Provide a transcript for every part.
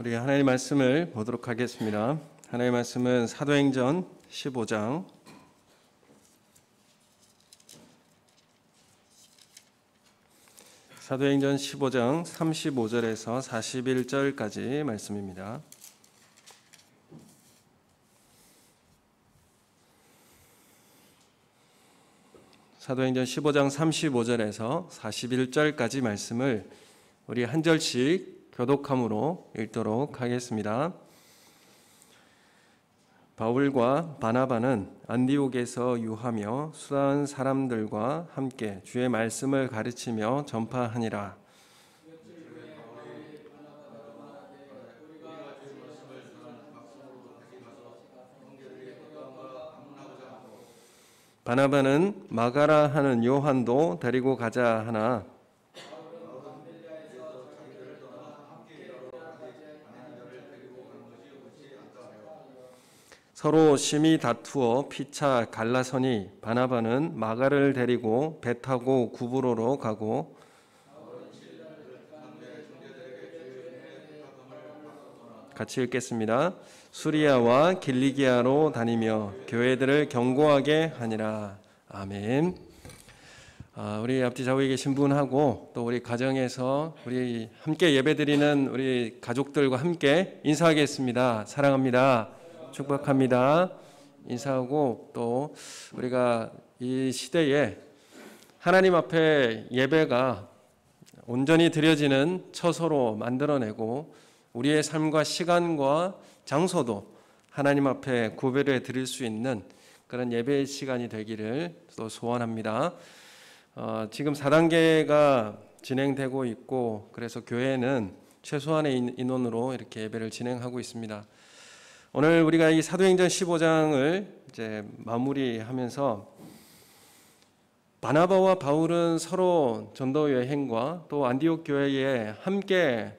우리 하나님의 말씀을 보도록 하겠습니다. 하나님의 말씀은 사도행전 15장 35절에서 41절까지 말씀입니다. 사도행전 15장 35절에서 41절까지 말씀을 우리 한 절씩 교독함으로 읽도록 하겠습니다. 바울과 바나바는 안디옥에서 유하며 수다한 사람들과 함께 주의 말씀을 가르치며 전파하니라. 바나바는 마가라 하는 요한도 데리고 가자 하나 서로 심히 다투어 피차 갈라서니 바나바는 마가를 데리고 배 타고 구브로로 가고 같이 읽겠습니다. 수리아와 길리기아로 다니며 교회들을 경고하게 하니라. 아멘. 우리 앞뒤 좌우에 계신 분하고 또 우리 가정에서 우리 함께 예배드리는 우리 가족들과 함께 인사하겠습니다. 사랑합니다. 축복합니다. 인사하고 또 우리가 이 시대에 하나님 앞에 예배가 온전히 드려지는 처소로 만들어내고 우리의 삶과 시간과 장소도 하나님 앞에 구별해 드릴 수 있는 그런 예배의 시간이 되기를 또 소원합니다. 지금 4단계가 진행되고 있고 그래서 교회는 최소한의 인원으로 이렇게 예배를 진행하고 있습니다. 오늘 우리가 이 사도행전 15장을 이제 마무리하면서 바나바와 바울은 서로 전도 여행과 또 안디옥 교회에 함께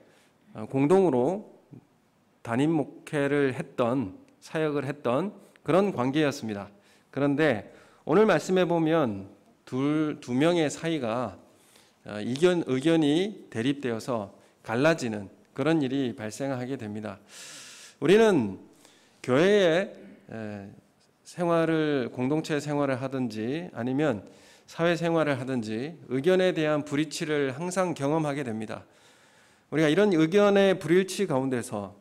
공동으로 담임 목회를 했던 사역을 했던 그런 관계였습니다. 그런데 오늘 말씀에 보면 두 명의 사이가 의견이 대립되어서 갈라지는 그런 일이 발생하게 됩니다. 우리는 교회의 생활을 공동체 생활을 하든지 아니면 사회 생활을 하든지 의견에 대한 불일치를 항상 경험하게 됩니다. 우리가 이런 의견의 불일치 가운데서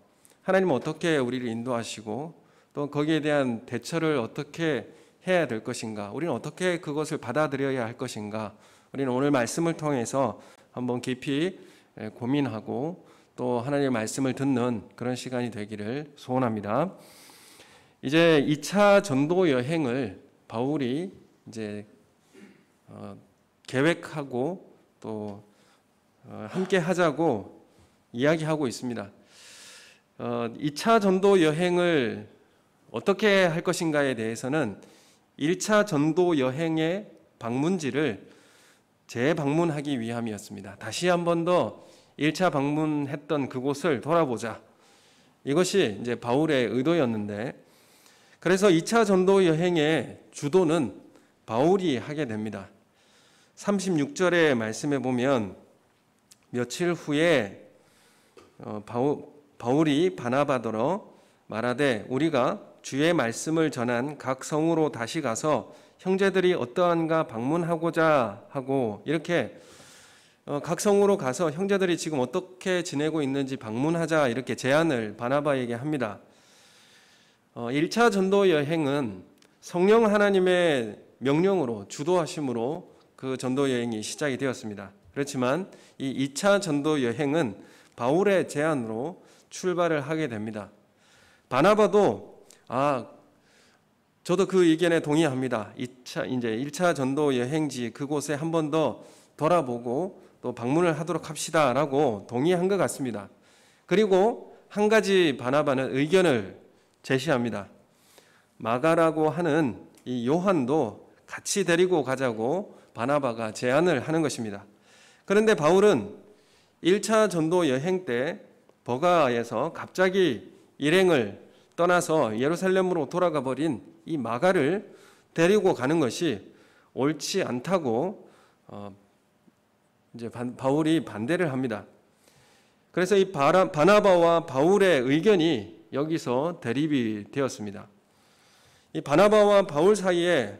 하나님은 어떻게 우리를 인도하시고 또 거기에 대한 대처를 어떻게 해야 될 것인가, 우리는 어떻게 그것을 받아들여야 할 것인가, 우리는 오늘 말씀을 통해서 한번 깊이 고민하고 또 하나님의 말씀을 듣는 그런 시간이 되기를 소원합니다. 이제 2차 전도 여행을 바울이 이제 계획하고 또 함께 하자고 이야기하고 있습니다. 2차 전도 여행을 어떻게 할 것인가에 대해서는 1차 전도 여행의 방문지를 재방문하기 위함이었습니다. 다시 한 번 더 1차 방문했던 그곳을 돌아보자. 이것이 이제 바울의 의도였는데, 그래서 2차 전도 여행의 주도는 바울이 하게 됩니다. 36절의 말씀에 보면 며칠 후에 바울이 바나바더러 말하되 우리가 주의 말씀을 전한 각 성으로 다시 가서 형제들이 어떠한가 방문하고자 하고, 이렇게 각 성으로 가서 형제들이 지금 어떻게 지내고 있는지 방문하자 이렇게 제안을 바나바에게 합니다. 1차 전도 여행은 성령 하나님의 명령으로 주도하심으로 그 전도 여행이 시작이 되었습니다. 그렇지만 이 2차 전도 여행은 바울의 제안으로 출발을 하게 됩니다. 바나바도 저도 그 의견에 동의합니다. 이제 1차 전도 여행지 그곳에 한 번 더 돌아보고 또 방문을 하도록 합시다라고 동의한 것 같습니다. 그리고 한 가지 바나바는 의견을 제시합니다. 마가라고 하는 이 요한도 같이 데리고 가자고 바나바가 제안을 하는 것입니다. 그런데 바울은 1차 전도 여행 때 버가에서 갑자기 일행을 떠나서 예루살렘으로 돌아가 버린 이 마가를 데리고 가는 것이 옳지 않다고 이제 바울이 반대를 합니다. 그래서 이 바나바와 바울의 의견이 여기서 대립이 되었습니다. 이 바나바와 바울 사이에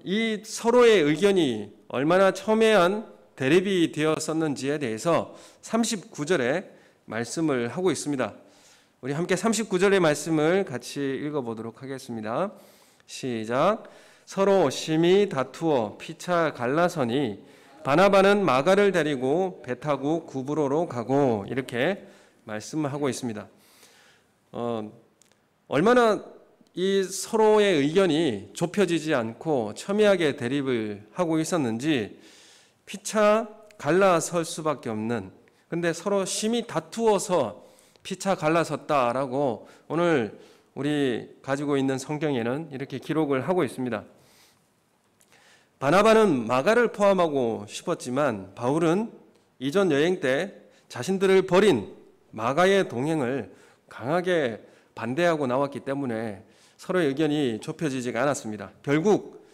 이 서로의 의견이 얼마나 첨예한 대립이 되었었는지에 대해서 39절에 말씀을 하고 있습니다. 우리 함께 39절의 말씀을 같이 읽어보도록 하겠습니다. 시작. 서로 심히 다투어 피차 갈라서니 바나바는 마가를 데리고 배 타고 구브로로 가고, 이렇게 말씀하고 있습니다. 얼마나 이 서로의 의견이 좁혀지지 않고 첨예하게 대립을 하고 있었는지 피차 갈라설 수밖에 없는, 근데 서로 심히 다투어서 피차 갈라섰다라고 오늘 우리 가지고 있는 성경에는 이렇게 기록을 하고 있습니다. 바나바는 마가를 포함하고 싶었지만 바울은 이전 여행 때 자신들을 버린 마가의 동행을 강하게 반대하고 나왔기 때문에 서로의 의견이 좁혀지지가 않았습니다. 결국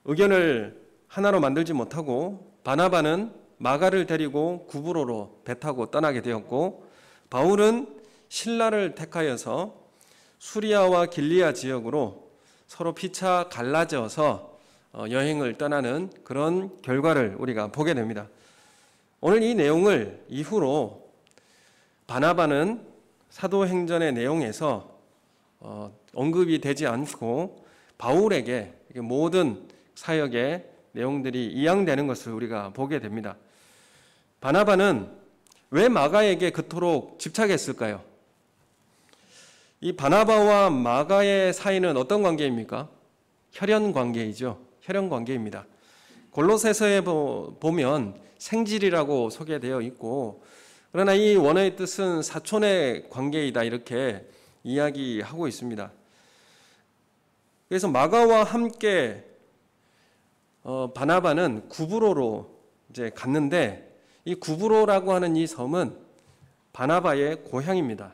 의견을 하나로 만들지 못하고 바나바는 마가를 데리고 구브로로 배 타고 떠나게 되었고, 바울은 실라를 택하여서 수리아와 길리아 지역으로 서로 피차 갈라져서 여행을 떠나는 그런 결과를 우리가 보게 됩니다. 오늘 이 내용을 이후로 바나바는 사도행전의 내용에서 언급이 되지 않고 바울에게 모든 사역의 내용들이 이양되는 것을 우리가 보게 됩니다. 바나바는 왜 마가에게 그토록 집착했을까요? 이 바나바와 마가의 사이는 어떤 관계입니까? 혈연 관계이죠. 혈연 관계입니다. 골로새서에 보면 생질이라고 소개되어 있고, 그러나 이 원어의 뜻은 사촌의 관계이다, 이렇게 이야기하고 있습니다. 그래서 마가와 함께 바나바는 구브로로 이제 갔는데, 이 구브로라고 하는 이 섬은 바나바의 고향입니다.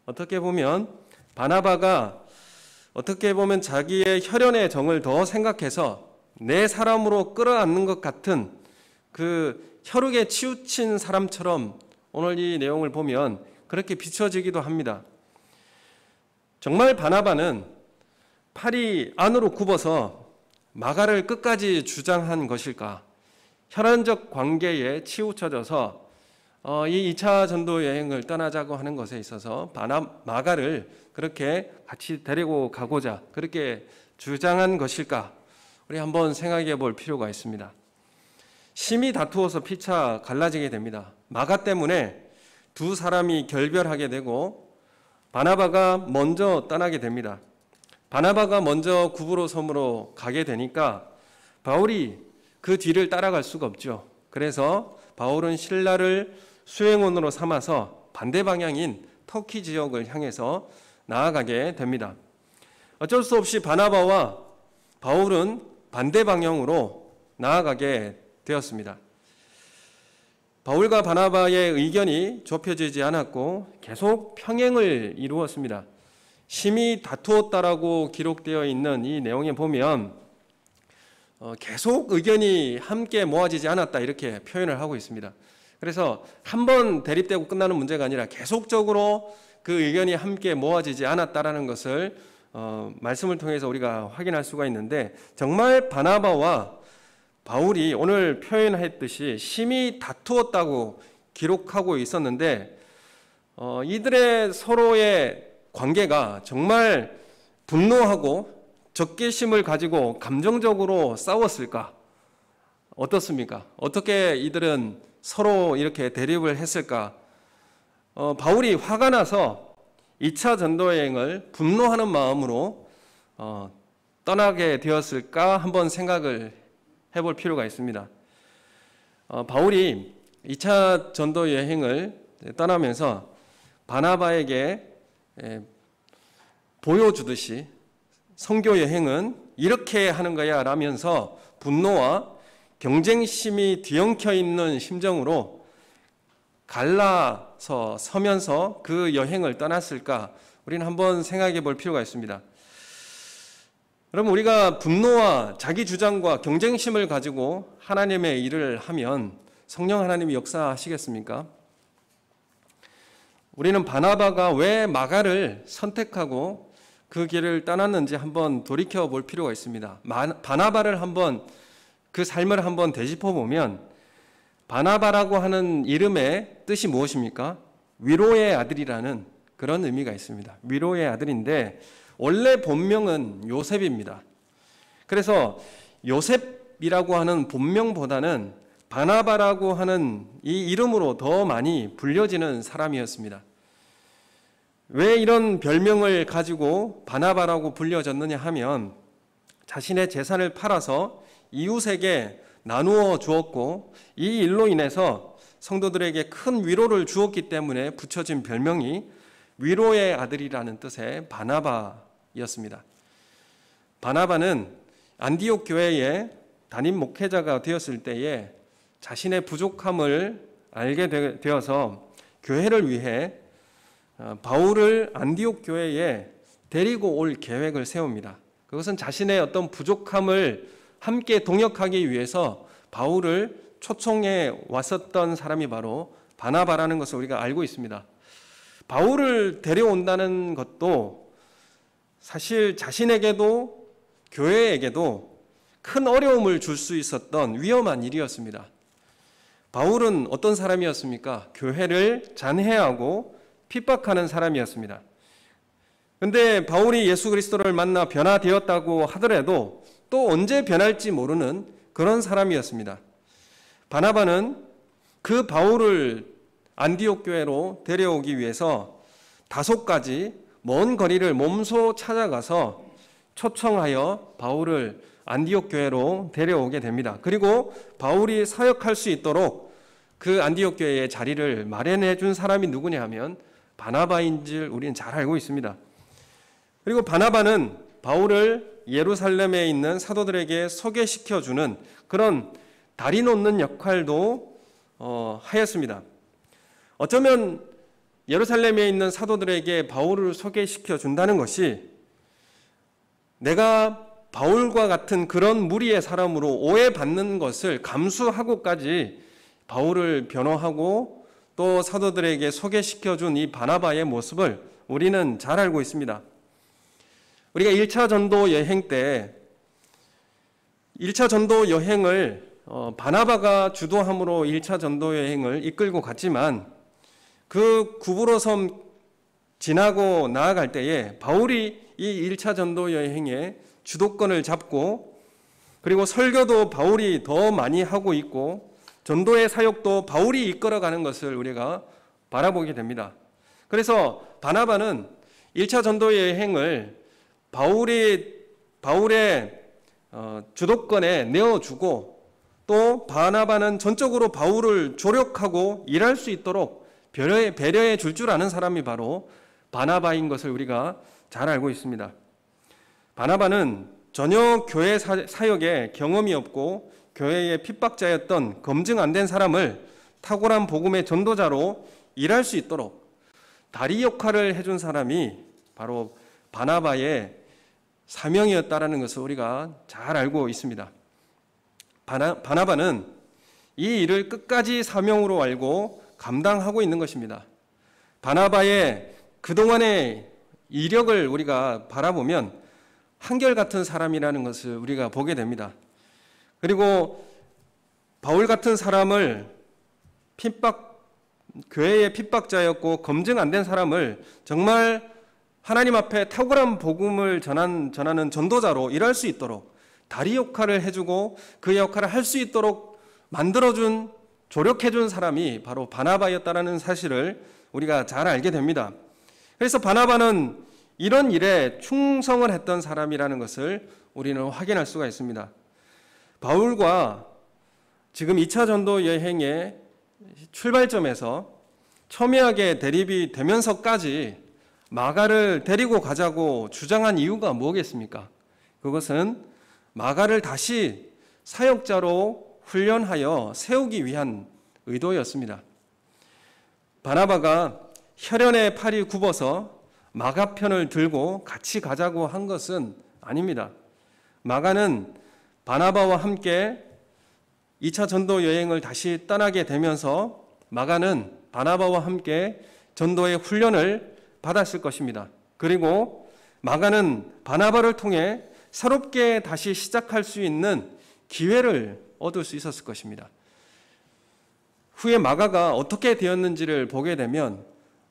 어떻게 보면 바나바가 자기의 혈연의 정을 더 생각해서 내 사람으로 끌어안는 것 같은 그 혈육에 치우친 사람처럼 오늘 이 내용을 보면 그렇게 비춰지기도 합니다. 정말 바나바는 팔이 안으로 굽어서 마가를 끝까지 주장한 것일까? 혈연적 관계에 치우쳐져서 이 2차 전도 여행을 떠나자고 하는 것에 있어서 마가를 그렇게 같이 데리고 가고자 그렇게 주장한 것일까? 우리 한번 생각해 볼 필요가 있습니다. 심히 다투어서 피차 갈라지게 됩니다. 마가 때문에 두 사람이 결별하게 되고 바나바가 먼저 떠나게 됩니다. 바나바가 먼저 구브로 섬으로 가게 되니까 바울이 그 뒤를 따라갈 수가 없죠. 그래서 바울은 신라를 수행원으로 삼아서 반대 방향인 터키 지역을 향해서 나아가게 됩니다. 어쩔 수 없이 바나바와 바울은 반대 방향으로 나아가게 되었습니다. 바울과 바나바의 의견이 좁혀지지 않았고 계속 평행을 이루었습니다. 심히 다투었다라고 기록되어 있는 이 내용에 보면 계속 의견이 함께 모아지지 않았다, 이렇게 표현을 하고 있습니다. 그래서 한 번 대립되고 끝나는 문제가 아니라 계속적으로 그 의견이 함께 모아지지 않았다라는 것을 말씀을 통해서 우리가 확인할 수가 있는데, 정말 바나바와 바울이 오늘 표현했듯이 심히 다투었다고 기록하고 있었는데 이들의 서로의 관계가 정말 분노하고 적개심을 가지고 감정적으로 싸웠을까? 어떻습니까? 어떻게 이들은 서로 이렇게 대립을 했을까? 바울이 화가 나서 2차 전도여행을 분노하는 마음으로 떠나게 되었을까? 한번 생각을 해볼 필요가 있습니다. 바울이 2차 전도 여행을 떠나면서 바나바에게 보여주듯이 선교 여행은 이렇게 하는 거야 라면서 분노와 경쟁심이 뒤엉켜 있는 심정으로 갈라서 서면서 그 여행을 떠났을까? 우리는 한번 생각해 볼 필요가 있습니다. 여러분, 우리가 분노와 자기 주장과 경쟁심을 가지고 하나님의 일을 하면 성령 하나님이 역사하시겠습니까? 우리는 바나바가 왜 마가를 선택하고 그 길을 떠났는지 한번 돌이켜 볼 필요가 있습니다. 바나바를 한번 그 삶을 한번 되짚어 보면 바나바라고 하는 이름의 뜻이 무엇입니까? 위로의 아들이라는 그런 의미가 있습니다. 위로의 아들인데 원래 본명은 요셉입니다. 그래서 요셉이라고 하는 본명보다는 바나바라고 하는 이 이름으로 더 많이 불려지는 사람이었습니다. 왜 이런 별명을 가지고 바나바라고 불려졌느냐 하면 자신의 재산을 팔아서 이웃에게 나누어 주었고 이 일로 인해서 성도들에게 큰 위로를 주었기 때문에 붙여진 별명이 위로의 아들이라는 뜻의 바나바였습니다. 바나바는 안디옥 교회의 담임 목회자가 되었을 때에 자신의 부족함을 알게 되어서 교회를 위해 바울을 안디옥 교회에 데리고 올 계획을 세웁니다. 그것은 자신의 어떤 부족함을 함께 동역하기 위해서 바울을 초청해 왔었던 사람이 바로 바나바라는 것을 우리가 알고 있습니다. 바울을 데려온다는 것도 사실 자신에게도 교회에게도 큰 어려움을 줄 수 있었던 위험한 일이었습니다. 바울은 어떤 사람이었습니까? 교회를 잔해하고 핍박하는 사람이었습니다. 그런데 바울이 예수 그리스도를 만나 변화되었다고 하더라도 또 언제 변할지 모르는 그런 사람이었습니다. 바나바는 그 바울을 안디옥 교회로 데려오기 위해서 다소까지 먼 거리를 몸소 찾아가서 초청하여 바울을 안디옥 교회로 데려오게 됩니다. 그리고 바울이 사역할 수 있도록 그 안디옥 교회의 자리를 마련해 준 사람이 누구냐 하면 바나바인 줄 우리는 잘 알고 있습니다. 그리고 바나바는 바울을 예루살렘에 있는 사도들에게 소개시켜주는 그런 다리 놓는 역할도 하였습니다. 어쩌면 예루살렘에 있는 사도들에게 바울을 소개시켜 준다는 것이 내가 바울과 같은 그런 무리의 사람으로 오해받는 것을 감수하고까지 바울을 변호하고 또 사도들에게 소개시켜 준 이 바나바의 모습을 우리는 잘 알고 있습니다. 우리가 1차 전도 여행 때 1차 전도 여행을 바나바가 주도함으로 1차 전도 여행을 이끌고 갔지만 그 구브로 섬 지나고 나아갈 때에 바울이 이 1차 전도 여행의 주도권을 잡고 그리고 설교도 바울이 더 많이 하고 있고 전도의 사역도 바울이 이끌어가는 것을 우리가 바라보게 됩니다. 그래서 바나바는 1차 전도 여행을 바울의 주도권에 내어주고 또 바나바는 전적으로 바울을 조력하고 일할 수 있도록 배려해 줄 아는 사람이 바로 바나바인 것을 우리가 잘 알고 있습니다. 바나바는 전혀 교회 사역에 경험이 없고 교회의 핍박자였던 검증 안 된 사람을 탁월한 복음의 전도자로 일할 수 있도록 다리 역할을 해준 사람이 바로 바나바의 사명이었다라는 것을 우리가 잘 알고 있습니다. 바나바는 이 일을 끝까지 사명으로 알고 감당하고 있는 것입니다. 바나바의 그동안의 이력을 우리가 바라보면 한결같은 사람이라는 것을 우리가 보게 됩니다. 그리고 바울 같은 사람을 교회의 핍박자였고 검증 안 된 사람을 정말 하나님 앞에 탁월한 복음을 전하는 전도자로 일할 수 있도록 다리 역할을 해주고 그 역할을 할 수 있도록 만들어준 조력해준 사람이 바로 바나바였다라는 사실을 우리가 잘 알게 됩니다. 그래서 바나바는 이런 일에 충성을 했던 사람이라는 것을 우리는 확인할 수가 있습니다. 바울과 지금 2차 전도 여행의 출발점에서 첨예하게 대립이 되면서까지 마가를 데리고 가자고 주장한 이유가 뭐겠습니까? 그것은 마가를 다시 사역자로 훈련하여 세우기 위한 의도였습니다. 바나바가 혈연의 팔이 굽어서 마가 편을 들고 같이 가자고 한 것은 아닙니다. 마가는 바나바와 함께 2차 전도 여행을 다시 떠나게 되면서 마가는 바나바와 함께 전도의 훈련을 받았을 것입니다. 그리고 마가는 바나바를 통해 새롭게 다시 시작할 수 있는 기회를 얻을 수 있었을 것입니다. 후에 마가가 어떻게 되었는지를 보게 되면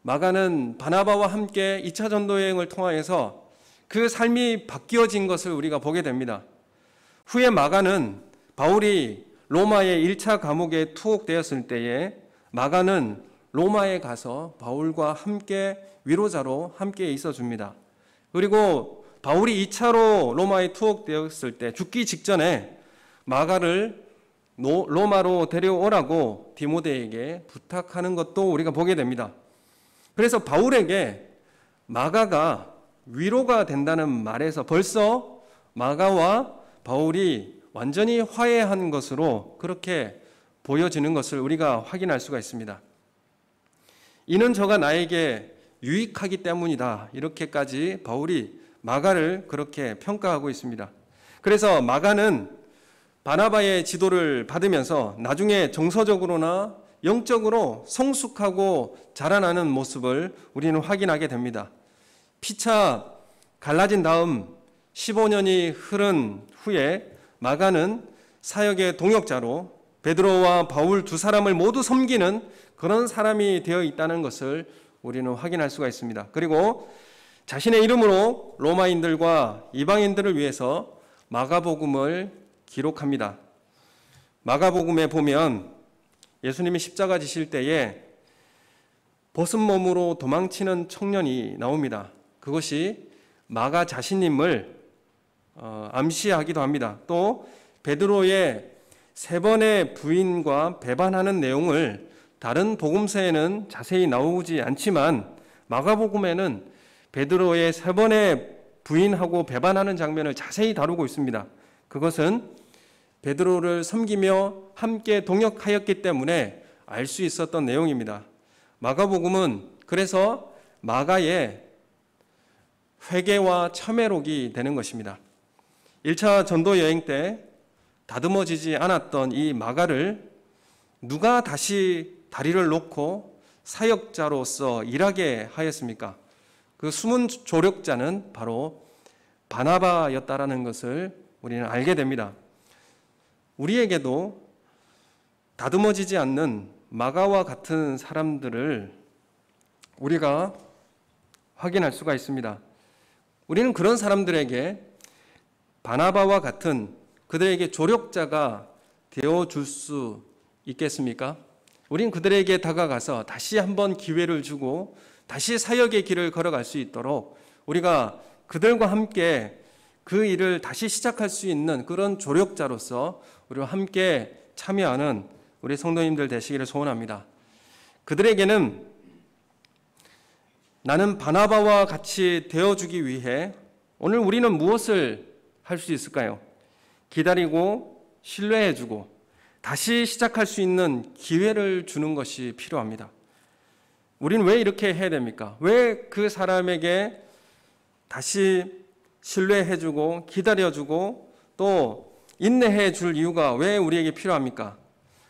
마가는 바나바와 함께 2차 전도 여행을 통하여서 그 삶이 바뀌어진 것을 우리가 보게 됩니다. 후에 마가는 바울이 로마의 1차 감옥에 투옥되었을 때에 마가는 로마에 가서 바울과 함께 위로자로 함께 있어줍니다. 그리고 바울이 2차로 로마에 투옥되었을 때 죽기 직전에 마가를 로마로 데려오라고 디모데에게 부탁하는 것도 우리가 보게 됩니다. 그래서 바울에게 마가가 위로가 된다는 말에서 벌써 마가와 바울이 완전히 화해한 것으로 그렇게 보여지는 것을 우리가 확인할 수가 있습니다. 이는 저가 나에게 유익하기 때문이다. 이렇게까지 바울이 마가를 그렇게 평가하고 있습니다. 그래서 마가는 바나바의 지도를 받으면서 나중에 정서적으로나 영적으로 성숙하고 자라나는 모습을 우리는 확인하게 됩니다. 피차 갈라진 다음 15년이 흐른 후에 마가는 사역의 동역자로 베드로와 바울 두 사람을 모두 섬기는 그런 사람이 되어 있다는 것을 우리는 확인할 수가 있습니다. 그리고 자신의 이름으로 로마인들과 이방인들을 위해서 마가복음을 기록합니다. 마가복음에 보면 예수님이 십자가 지실 때에 벗은 몸으로 도망치는 청년이 나옵니다. 그것이 마가 자신임을 암시하기도 합니다. 또 베드로의 3번의 부인과 배반하는 내용을 다른 복음서에는 자세히 나오지 않지만 마가복음에는 베드로의 3번의 부인하고 배반하는 장면을 자세히 다루고 있습니다. 그것은 베드로를 섬기며 함께 동역하였기 때문에 알 수 있었던 내용입니다. 마가복음은 그래서 마가의 회개와 참회록이 되는 것입니다. 1차 전도 여행 때 다듬어지지 않았던 이 마가를 누가 다시 다리를 놓고 사역자로서 일하게 하였습니까? 그 숨은 조력자는 바로 바나바였다라는 것을 우리는 알게 됩니다. 우리에게도 다듬어지지 않는 마가와 같은 사람들을 우리가 확인할 수가 있습니다. 우리는 그런 사람들에게 바나바와 같은 그들에게 조력자가 되어줄 수 있겠습니까? 우리는 그들에게 다가가서 다시 한번 기회를 주고 다시 사역의 길을 걸어갈 수 있도록 우리가 그들과 함께 그 일을 다시 시작할 수 있는 그런 조력자로서 우리와 함께 참여하는 우리 성도님들 되시기를 소원합니다. 그들에게는 나는 바나바와 같이 되어주기 위해 오늘 우리는 무엇을 할 수 있을까요? 기다리고 신뢰해주고 다시 시작할 수 있는 기회를 주는 것이 필요합니다. 우리는 왜 이렇게 해야 됩니까? 왜 그 사람에게 다시 신뢰해주고 기다려주고 또 인내해 줄 이유가 왜 우리에게 필요합니까?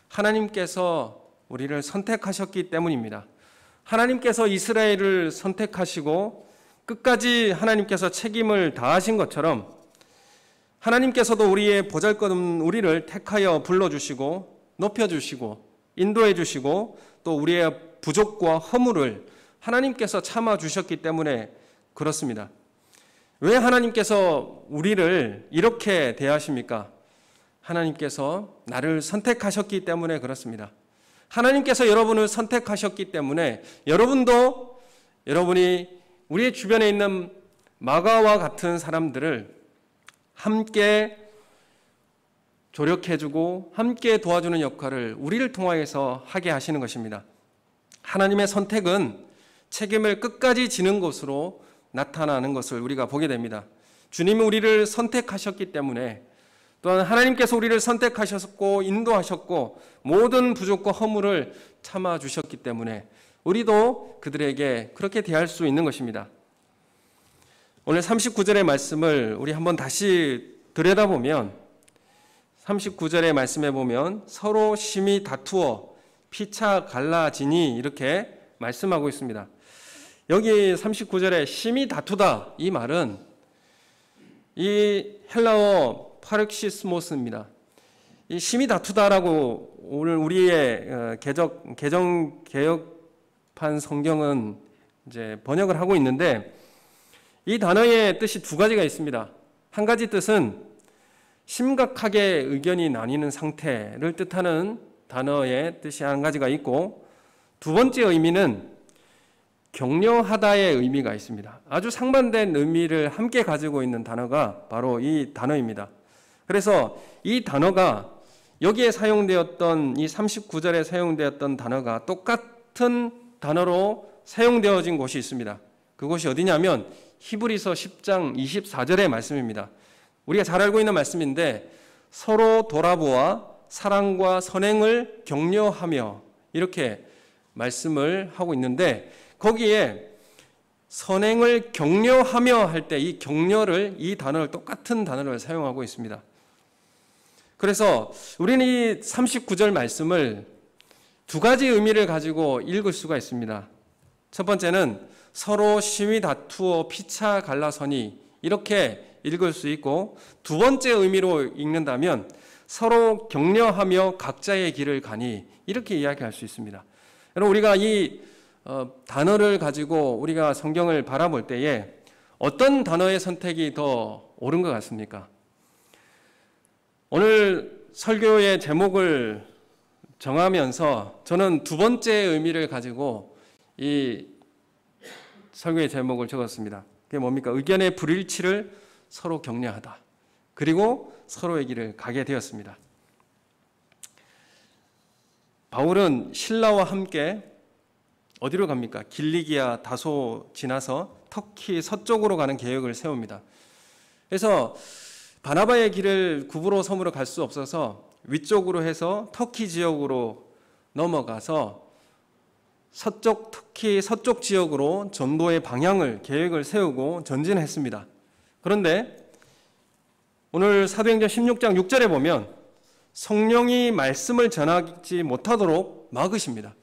하나님께서 우리를 선택하셨기 때문입니다. 하나님께서 이스라엘을 선택하시고 끝까지 하나님께서 책임을 다하신 것처럼 하나님께서도 우리의 보잘것없는 우리를 택하여 불러주시고 높여주시고 인도해주시고 또 우리의 부족과 허물을 하나님께서 참아주셨기 때문에 그렇습니다. 왜 하나님께서 우리를 이렇게 대하십니까? 하나님께서 나를 선택하셨기 때문에 그렇습니다. 하나님께서 여러분을 선택하셨기 때문에 여러분도 여러분이 우리의 주변에 있는 마가와 같은 사람들을 함께 조력해주고 함께 도와주는 역할을 우리를 통하여서 하게 하시는 것입니다. 하나님의 선택은 책임을 끝까지 지는 것으로 나타나는 것을 우리가 보게 됩니다. 주님이 우리를 선택하셨기 때문에 또한 하나님께서 우리를 선택하셨고 인도하셨고 모든 부족과 허물을 참아주셨기 때문에 우리도 그들에게 그렇게 대할 수 있는 것입니다. 오늘 39절의 말씀을 우리 한번 다시 들여다보면 39절의 말씀에 보면 서로 심히 다투어 피차 갈라지니 이렇게 말씀하고 있습니다. 여기 39절에 심히 다투다, 이 말은 이 헬라어 파르시스모스입니다. 이 심히 다투다라고 오늘 우리의 개정 개혁판 성경은 이제 번역을 하고 있는데, 이 단어의 뜻이 두 가지가 있습니다. 한 가지 뜻은 심각하게 의견이 나뉘는 상태를 뜻하는 단어의 뜻이 한 가지가 있고, 두 번째 의미는 격려하다의 의미가 있습니다. 아주 상반된 의미를 함께 가지고 있는 단어가 바로 이 단어입니다. 그래서 이 단어가 여기에 사용되었던, 이 39절에 사용되었던 단어가 똑같은 단어로 사용되어진 곳이 있습니다. 그곳이 어디냐면 히브리서 10장 24절의 말씀입니다. 우리가 잘 알고 있는 말씀인데, 서로 돌아보아 사랑과 선행을 격려하며, 이렇게 말씀을 하고 있는데, 거기에 선행을 격려하며 할 때 이 격려를, 이 단어를, 똑같은 단어를 사용하고 있습니다. 그래서 우리는 이 39절 말씀을 두 가지 의미를 가지고 읽을 수가 있습니다. 첫 번째는 서로 심히 다투어 피차 갈라서니, 이렇게 읽을 수 있고, 두 번째 의미로 읽는다면 서로 격려하며 각자의 길을 가니, 이렇게 이야기할 수 있습니다. 여러분, 우리가 이 단어를 가지고 우리가 성경을 바라볼 때에 어떤 단어의 선택이 더 옳은 것 같습니까? 오늘 설교의 제목을 정하면서 저는 두 번째 의미를 가지고 이 설교의 제목을 적었습니다. 그게 뭡니까? 의견의 불일치를 서로 격려하다. 그리고 서로의 길을 가게 되었습니다. 바울은 신라와 함께 어디로 갑니까? 길리기아 다소 지나서 터키 서쪽으로 가는 계획을 세웁니다. 그래서 바나바의 길을 구브로 섬으로 갈 수 없어서 위쪽으로 해서 터키 지역으로 넘어가서 터키 서쪽 지역으로 전도의 방향을, 계획을 세우고 전진했습니다. 그런데 오늘 사도행전 16장 6절에 보면 성령이 말씀을 전하지 못하도록 막으십니다.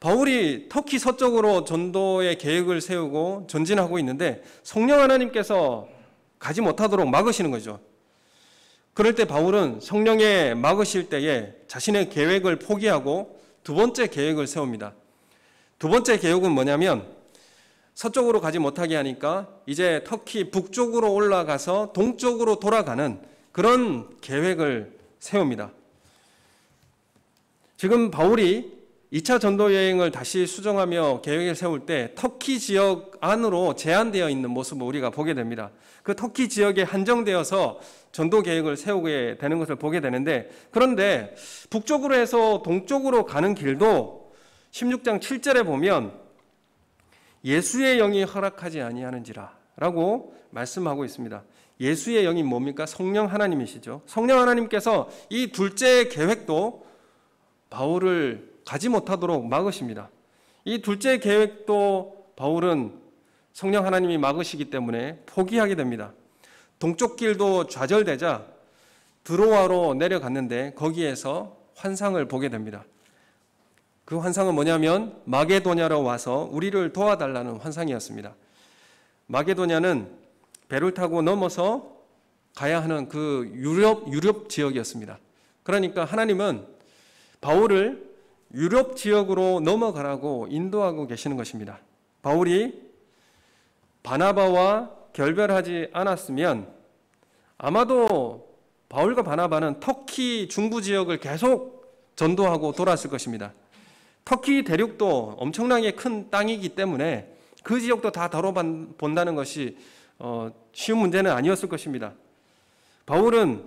바울이 터키 서쪽으로 전도의 계획을 세우고 전진하고 있는데 성령 하나님께서 가지 못하도록 막으시는 거죠. 그럴 때 바울은 성령에 막으실 때에 자신의 계획을 포기하고 두 번째 계획을 세웁니다. 두 번째 계획은 뭐냐면 서쪽으로 가지 못하게 하니까 이제 터키 북쪽으로 올라가서 동쪽으로 돌아가는 그런 계획을 세웁니다. 지금 바울이 2차 전도 여행을 다시 수정하며 계획을 세울 때 터키 지역 안으로 제한되어 있는 모습을 우리가 보게 됩니다. 그 터키 지역에 한정되어서 전도 계획을 세우게 되는 것을 보게 되는데, 그런데 북쪽으로 해서 동쪽으로 가는 길도 16장 7절에 보면 예수의 영이 허락하지 아니하는지라 라고 말씀하고 있습니다. 예수의 영이 뭡니까? 성령 하나님이시죠. 성령 하나님께서 이 둘째 계획도 바울을 가지 못하도록 막으십니다. 이 둘째 계획도 바울은 성령 하나님이 막으시기 때문에 포기하게 됩니다. 동쪽 길도 좌절되자 드로아로 내려갔는데 거기에서 환상을 보게 됩니다. 그 환상은 뭐냐면 마게도냐로 와서 우리를 도와달라는 환상이었습니다. 마게도냐는 배를 타고 넘어서 가야 하는 그 유럽 지역이었습니다. 그러니까 하나님은 바울을 유럽 지역으로 넘어가라고 인도하고 계시는 것입니다. 바울이 바나바와 결별하지 않았으면 아마도 바울과 바나바는 터키 중부 지역을 계속 전도하고 돌았을 것입니다. 터키 대륙도 엄청나게 큰 땅이기 때문에 그 지역도 다 다뤄본다는 것이 쉬운 문제는 아니었을 것입니다. 바울의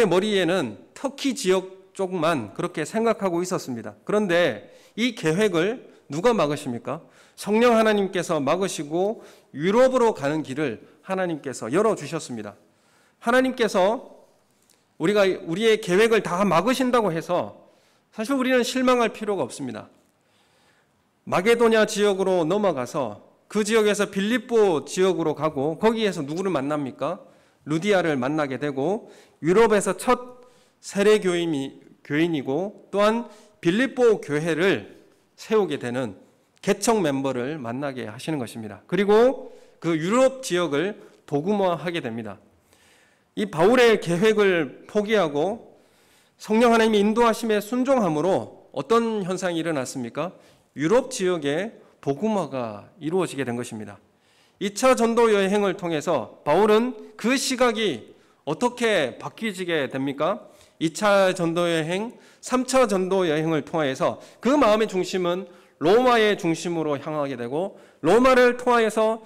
머리에는 터키 지역 쪽만 그렇게 생각하고 있었습니다. 그런데 이 계획을 누가 막으십니까? 성령 하나님께서 막으시고 유럽으로 가는 길을 하나님께서 열어주셨습니다. 하나님께서 우리의 계획을 다 막으신다고 해서 사실 우리는 실망할 필요가 없습니다. 마게도냐 지역으로 넘어가서 그 지역에서 빌립보 지역으로 가고 거기에서 누구를 만납니까? 루디아를 만나게 되고 유럽에서 첫 세례 교인이고 또한 빌립보 교회를 세우게 되는 개척 멤버를 만나게 하시는 것입니다. 그리고 그 유럽 지역을 복음화하게 됩니다. 이 바울의 계획을 포기하고 성령 하나님의 인도하심에 순종함으로 어떤 현상이 일어났습니까? 유럽 지역의 복음화가 이루어지게 된 것입니다. 2차 전도 여행을 통해서 바울은 그 시각이 어떻게 바뀌게 됩니까? 2차 전도 여행, 3차 전도 여행을 통하여서 그 마음의 중심은 로마의 중심으로 향하게 되고 로마를 통하여서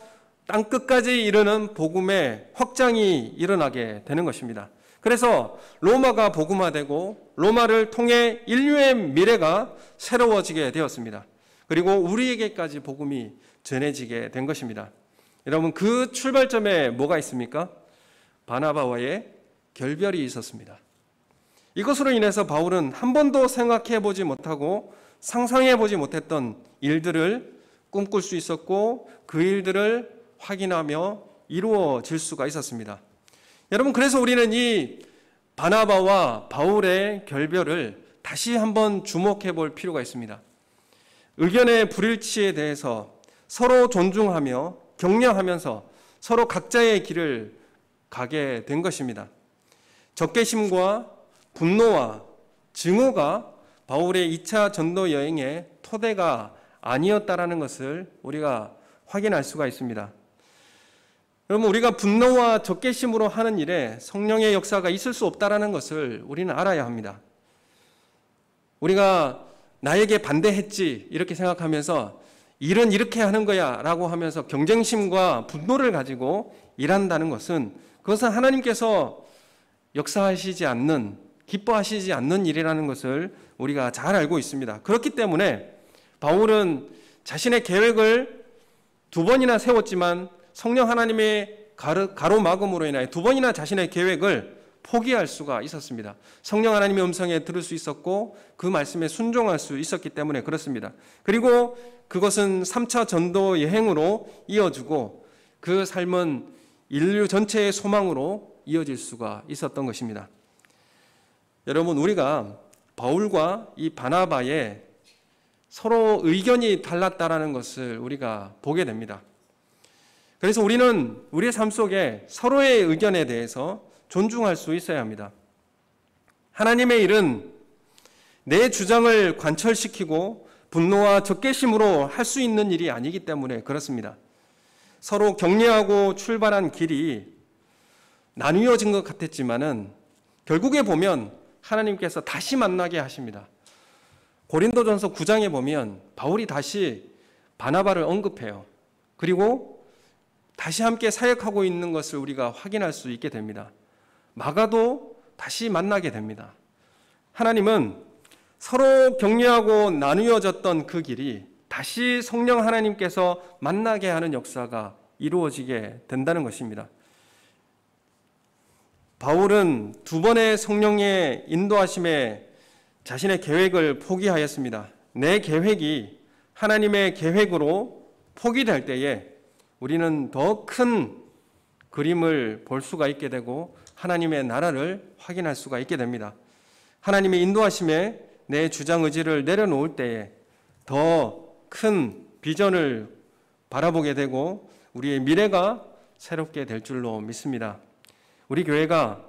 땅끝까지 이르는 복음의 확장이 일어나게 되는 것입니다. 그래서 로마가 복음화되고 로마를 통해 인류의 미래가 새로워지게 되었습니다. 그리고 우리에게까지 복음이 전해지게 된 것입니다. 여러분, 그 출발점에 뭐가 있습니까? 바나바와의 결별이 있었습니다. 이것으로 인해서 바울은 한 번도 생각해 보지 못하고 상상해 보지 못했던 일들을 꿈꿀 수 있었고 그 일들을 확인하며 이루어질 수가 있었습니다. 여러분, 그래서 우리는 이 바나바와 바울의 결별을 다시 한번 주목해 볼 필요가 있습니다. 의견의 불일치에 대해서 서로 존중하며 격려하면서 서로 각자의 길을 가게 된 것입니다. 적개심과 분노와 증오가 바울의 2차 전도 여행의 토대가 아니었다라는 것을 우리가 확인할 수가 있습니다. 여러분, 우리가 분노와 적개심으로 하는 일에 성령의 역사가 있을 수 없다라는 것을 우리는 알아야 합니다. 우리가 나에게 반대했지 이렇게 생각하면서 일은 이렇게 하는 거야 라고 하면서 경쟁심과 분노를 가지고 일한다는 것은 그것은 하나님께서 역사하시지 않는, 기뻐하시지 않는 일이라는 것을 우리가 잘 알고 있습니다. 그렇기 때문에 바울은 자신의 계획을 2번이나 세웠지만 성령 하나님의 가로막음으로 인하여 2번이나 자신의 계획을 포기할 수가 있었습니다. 성령 하나님의 음성에 들을 수 있었고 그 말씀에 순종할 수 있었기 때문에 그렇습니다. 그리고 그것은 3차 전도 여행으로 이어지고 그 삶은 인류 전체의 소망으로 이어질 수가 있었던 것입니다. 여러분, 우리가 바울과 이 바나바의 서로 의견이 달랐다라는 것을 우리가 보게 됩니다. 그래서 우리는 우리의 삶 속에 서로의 의견에 대해서 존중할 수 있어야 합니다. 하나님의 일은 내 주장을 관철시키고 분노와 적개심으로 할 수 있는 일이 아니기 때문에 그렇습니다. 서로 격려하고 출발한 길이 나뉘어진 것 같았지만은 결국에 보면 하나님께서 다시 만나게 하십니다. 고린도전서 9장에 보면 바울이 다시 바나바를 언급해요. 그리고 다시 함께 사역하고 있는 것을 우리가 확인할 수 있게 됩니다. 마가도 다시 만나게 됩니다. 하나님은 서로 격려하고 나누어졌던 그 길이 다시 성령 하나님께서 만나게 하는 역사가 이루어지게 된다는 것입니다. 바울은 2번의 성령의 인도하심에 자신의 계획을 포기하였습니다. 내 계획이 하나님의 계획으로 포기될 때에 우리는 더 큰 그림을 볼 수가 있게 되고 하나님의 나라를 확인할 수가 있게 됩니다. 하나님의 인도하심에 내 주장 의지를 내려놓을 때에 더 큰 비전을 바라보게 되고 우리의 미래가 새롭게 될 줄로 믿습니다. 우리 교회가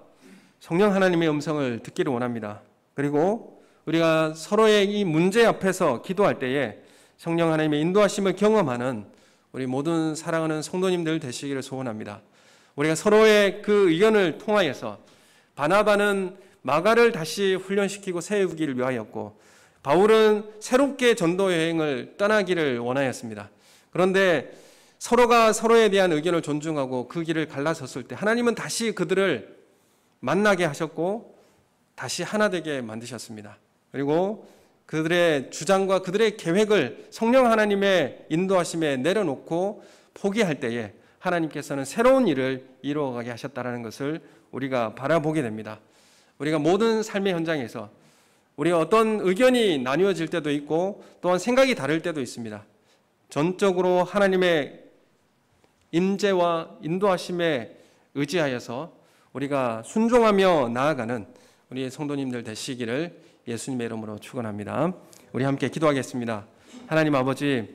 성령 하나님의 음성을 듣기를 원합니다. 그리고 우리가 서로의 이 문제 앞에서 기도할 때에 성령 하나님의 인도하심을 경험하는 우리 모든 사랑하는 성도님들 되시기를 소원합니다. 우리가 서로의 그 의견을 통하여서 바나바는 마가를 다시 훈련시키고 세우기를 위하였고 바울은 새롭게 전도 여행을 떠나기를 원하였습니다. 그런데 서로가 서로에 대한 의견을 존중하고 그 길을 갈라섰을 때 하나님은 다시 그들을 만나게 하셨고 다시 하나 되게 만드셨습니다. 그리고 그들의 주장과 그들의 계획을 성령 하나님의 인도하심에 내려놓고 포기할 때에 하나님께서는 새로운 일을 이루어가게 하셨다는 것을 우리가 바라보게 됩니다. 우리가 모든 삶의 현장에서 우리가 어떤 의견이 나뉘어질 때도 있고 또한 생각이 다를 때도 있습니다. 전적으로 하나님의 임재와 인도하심에 의지하여서 우리가 순종하며 나아가는 우리의 성도님들 되시기를 예수님의 이름으로 축원합니다. 우리 함께 기도하겠습니다. 하나님 아버지,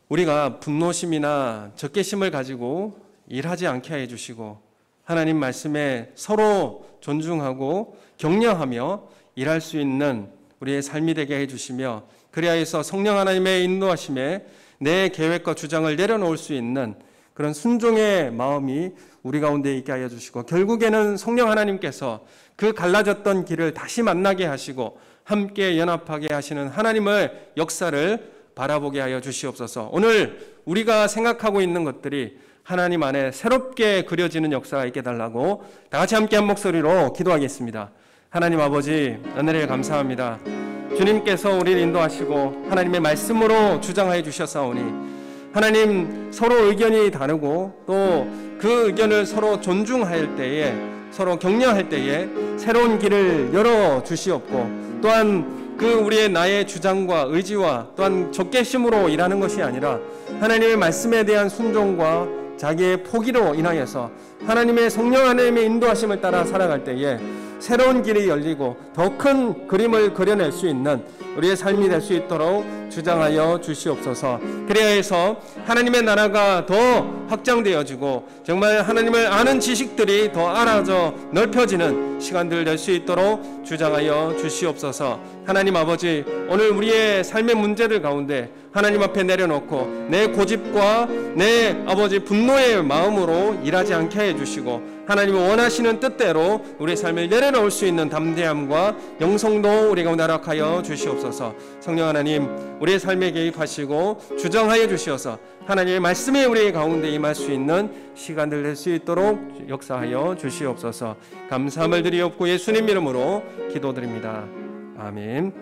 우리가 분노심이나 적개심을 가지고 일하지 않게 해주시고 하나님 말씀에 서로 존중하고 격려하며 일할 수 있는 우리의 삶이 되게 해주시며, 그리하여서 성령 하나님의 인도하심에 내 계획과 주장을 내려놓을 수 있는 그런 순종의 마음이 우리 가운데 있게 하여 주시고, 결국에는 성령 하나님께서 그 갈라졌던 길을 다시 만나게 하시고 함께 연합하게 하시는 하나님의 역사를 바라보게 하여 주시옵소서. 오늘 우리가 생각하고 있는 것들이 하나님 안에 새롭게 그려지는 역사가 있게 달라고 다 같이 함께 한 목소리로 기도하겠습니다. 하나님 아버지, 은혜를 감사합니다. 주님께서 우리를 인도하시고 하나님의 말씀으로 주장하여 주셨사오니 하나님, 서로 의견이 다르고 또 그 의견을 서로 존중할 때에, 서로 격려할 때에 새로운 길을 열어 주시옵고, 또한 그 우리의 나의 주장과 의지와 또한 적개심으로 일하는 것이 아니라 하나님의 말씀에 대한 순종과 자기의 포기로 인하여서 하나님의 성령 하나님의 인도하심을 따라 살아갈 때에 새로운 길이 열리고 더 큰 그림을 그려낼 수 있는 우리의 삶이 될 수 있도록 주장하여 주시옵소서. 그래야해서 하나님의 나라가 더 확장되어지고 정말 하나님을 아는 지식들이 더 알아져 넓혀지는 시간들 될 수 있도록 주장하여 주시옵소서. 하나님 아버지, 오늘 우리의 삶의 문제들 가운데 하나님 앞에 내려놓고 내 고집과 내 아버지 분노의 마음으로 일하지 않게 해주시고 하나님이 원하시는 뜻대로 우리의 삶을 내려놓을 수 있는 담대함과 영성도 우리 가운데 허락하여 주시옵소서. 성령 하나님, 우리의 삶에 개입하시고 주정하여 주시어서 하나님의 말씀이 우리 가운데 임할 수 있는 시간들 될 수 있도록 역사하여 주시옵소서. 감사함을 드리옵고 예수님 이름으로 기도드립니다. 아멘.